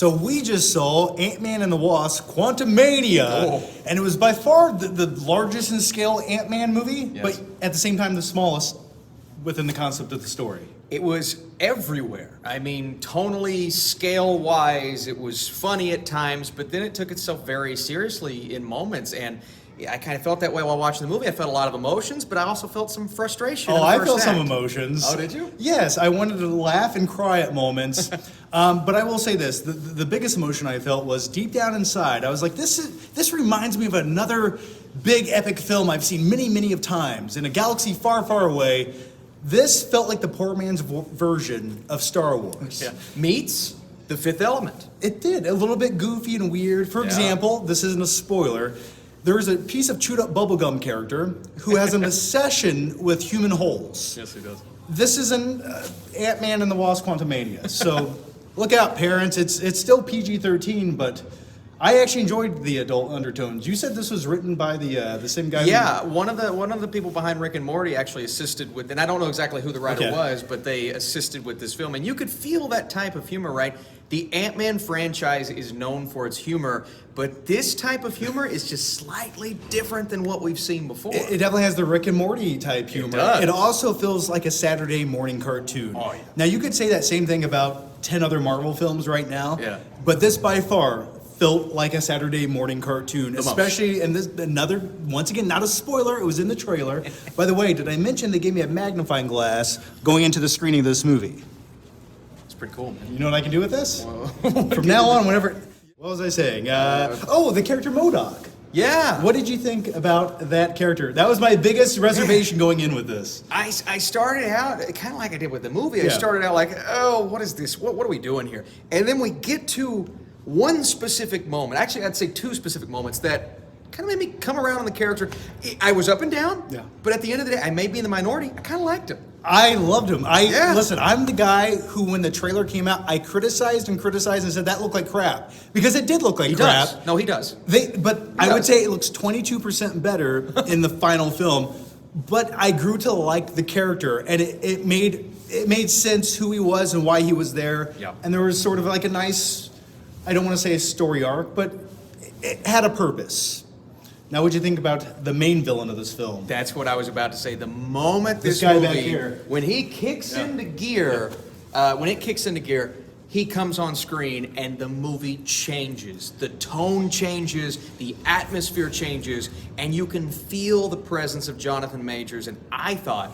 So we just saw Ant-Man and the Wasp Quantumania, and it was by far the largest in scale Ant-Man movie, but at the same time the smallest within the concept of the story. It was everywhere. I mean, tonally, scale-wise, it was funny at times, but then it took itself very seriously in moments, and I kind of felt that way while watching the movie. I felt a lot of emotions, but I also felt some frustration. Oh, I felt some emotions. Oh, did you? Yes, I wanted to laugh and cry at moments. But I will say this, the biggest emotion I felt was deep down inside. I was like, this reminds me of another big epic film I've seen many, many of times in a galaxy far, far away. This felt like the poor man's version of Star Wars. Yeah. Meets The Fifth Element. It did. A little bit goofy and weird. For example, this isn't a spoiler, there's a piece of chewed up bubblegum character who has an obsession with human holes. Yes, he does. This is an Ant-Man and the Wasp Quantumania. So look out, parents. It's still PG-13, but I actually enjoyed the adult undertones. You said this was written by the same guy. Yeah, one of the people behind Rick and Morty actually assisted with, and I don't know exactly who the writer was, but they assisted with this film, and you could feel that type of humor, right? The Ant-Man franchise is known for its humor, but this type of humor is just slightly different than what we've seen before. It definitely has the Rick and Morty type humor. It does. It also feels like a Saturday morning cartoon. Oh, yeah. Now, you could say that same thing about 10 other Marvel films right now. Yeah. But this by far felt like a Saturday morning cartoon, especially in this once again, not a spoiler, it was in the trailer. By the way, did I mention they gave me a magnifying glass going into the screening of this movie? It's pretty cool, man. You know what I can do with this? From now on, whenever... What was I saying? The character MODOK. Yeah. What did you think about that character? That was my biggest reservation going in with this. I started out kind of like I did with the movie. I started out like, oh, what is this? What are we doing here? And then we get to one specific moment. Actually, I'd say two specific moments that kind of made me come around on the character. I was up and down, but at the end of the day, I may be in the minority. I kind of liked him. I loved him. Listen, I'm the guy who, when the trailer came out, I criticized and said that looked like crap. Because it did look like crap. Does. No, he does. I would say it looks 22% better in the final film. But I grew to like the character, and it made sense who he was and why he was there. Yeah. And there was sort of like a nice, I don't want to say a story arc, but it had a purpose. Now, what'd you think about the main villain of this film? That's what I was about to say. The moment this guy movie, back here, when he kicks into gear, he comes on screen and the movie changes. The tone changes, the atmosphere changes, and you can feel the presence of Jonathan Majors. And I thought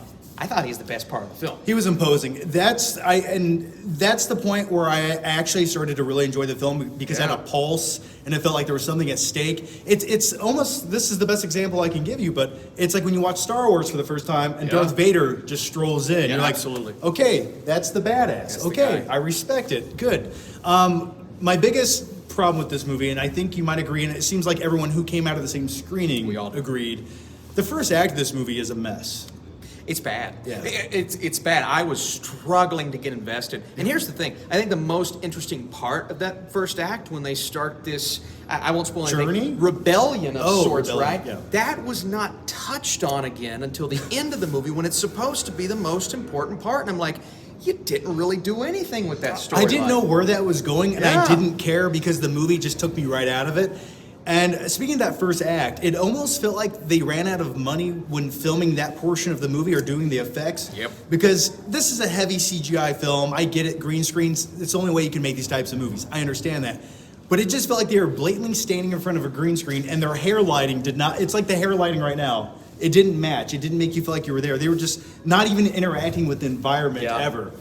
he's the best part of the film. He was imposing. That's the point where I actually started to really enjoy the film because it had a pulse and it felt like there was something at stake. It's almost, this is the best example I can give you, but it's like when you watch Star Wars for the first time and Darth Vader just strolls in. Yeah, You're like, absolutely. Okay, that's the badass. That's okay, the guy. I respect it. Good. My biggest problem with this movie, and I think you might agree, and it seems like everyone who came out of the same screening We all agreed, the first act of this movie is a mess. It's bad. Yeah. It's bad. I was struggling to get invested. And here's the thing. I think the most interesting part of that first act, when they start this, I won't spoil anything, Journey? Rebellion of sorts, rebellion, right? yeah. That was not touched on again until the end of the movie when it's supposed to be the most important part. And I'm like, you didn't really do anything with that story. I didn't know where that was going, and I didn't care because the movie just took me right out of it. And speaking of that first act, it almost felt like they ran out of money when filming that portion of the movie or doing the effects. Yep. Because this is a heavy CGI film. I get it, green screens, it's the only way you can make these types of movies. I understand that. But it just felt like they were blatantly standing in front of a green screen and their hair lighting did not, it's like the hair lighting right now. It didn't match. It didn't make you feel like you were there. They were just not even interacting with the environment ever.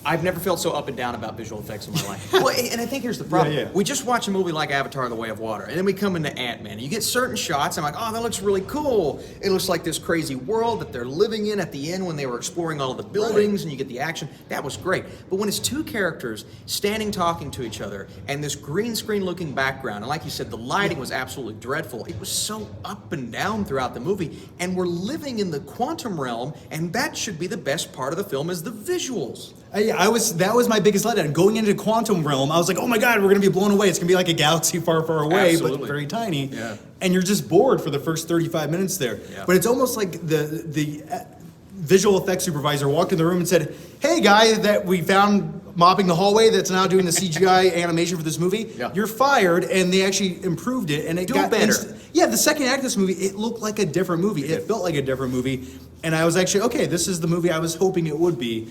I've never felt so up and down about visual effects in my life. Well, and I think here's the problem. We just watch a movie like Avatar: The Way of Water, and then we come into Ant-Man, and you get certain shots, I'm like, oh, that looks really cool. It looks like this crazy world that they're living in at the end when they were exploring all of the buildings, and you get the action. That was great. But when it's two characters standing talking to each other, and this green screen looking background, and like you said, the lighting was absolutely dreadful. It was so up and down throughout the movie, and we're living in the quantum realm, and that should be the best part of the film is the visuals. That was my biggest letdown. Going into Quantum Realm, I was like, oh my God, we're gonna be blown away. It's gonna be like a galaxy far, far away, but very tiny. Yeah. And you're just bored for the first 35 minutes there. Yeah. But it's almost like the visual effects supervisor walked in the room and said, hey guy that we found mopping the hallway that's now doing the CGI animation for this movie. Yeah. You're fired, and they actually improved it, and it Do got better. Yeah, the second act of this movie, it looked like a different movie. It felt like a different movie, and I was actually, okay, this is the movie I was hoping it would be.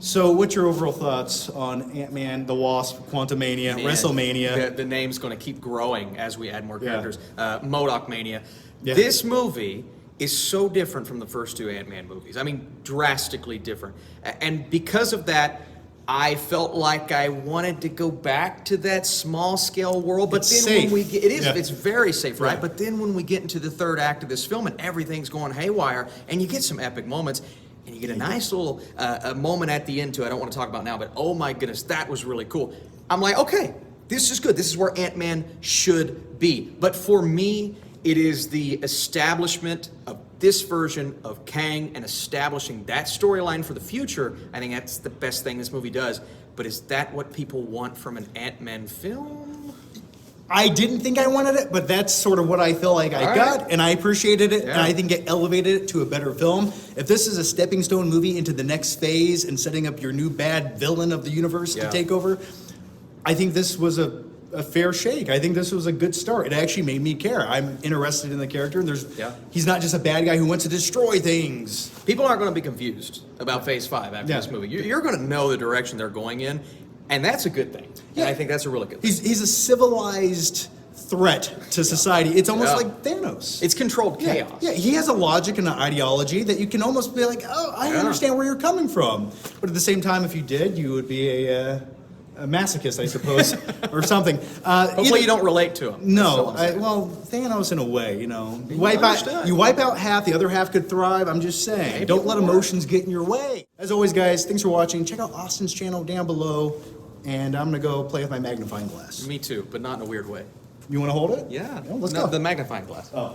So, what's your overall thoughts on Ant-Man, the Wasp, Quantumania, Man, WrestleMania? The name's going to keep growing as we add more Yeah. characters. MODOK Mania. Yeah. This movie is so different from the first two Ant-Man movies. I mean, drastically different. And because of that, I felt like I wanted to go back to that small scale world. But It's then safe. when we get, Yeah. it's very safe, right? Right. But then when we get into the third act of this film and everything's going haywire, and you get some epic moments. And you get a nice little a moment at the end too. I don't want to talk about now, but oh my goodness, that was really cool. I'm like, okay, this is good. This is where Ant-Man should be. But for me, it is the establishment of this version of Kang and establishing that storyline for the future. I think that's the best thing this movie does. But is that what people want from an Ant-Man film? I didn't think I wanted it, but that's sort of what I feel like I All got, right. and I appreciated it, and Yeah. I think it elevated it to a better film. If this is a stepping stone movie into the next phase and setting up your new bad villain of the universe to Yeah. take over, I think this was a fair shake. I think this was a good start. It actually made me care. I'm interested in the character, and Yeah. he's not just a bad guy who wants to destroy things. People aren't going to be confused about Phase 5 after Yeah. this movie. You're going to know the direction they're going in, and that's a good thing. Yeah. And I think that's a really good thing. He's a civilized threat to society. It's almost Yeah. like Thanos. It's controlled Yeah, chaos. yeah, he has a logic and an ideology that you can almost be like, oh, I Yeah. understand where you're coming from. But at the same time, if you did, you would be a masochist, I suppose, or something. Hopefully you don't relate to him. No, That's all I'm well, Thanos in a way, you know. understood. You wipe out half, the other half could thrive. I'm just saying. Maybe Don't it let will work. emotions get in your way. As always, guys, thanks for watching. Check out Austin's channel down below, and I'm gonna go play with my magnifying glass. Me too, but not in a weird way. You want to hold it? Yeah. Let's No, go. the magnifying glass. Oh.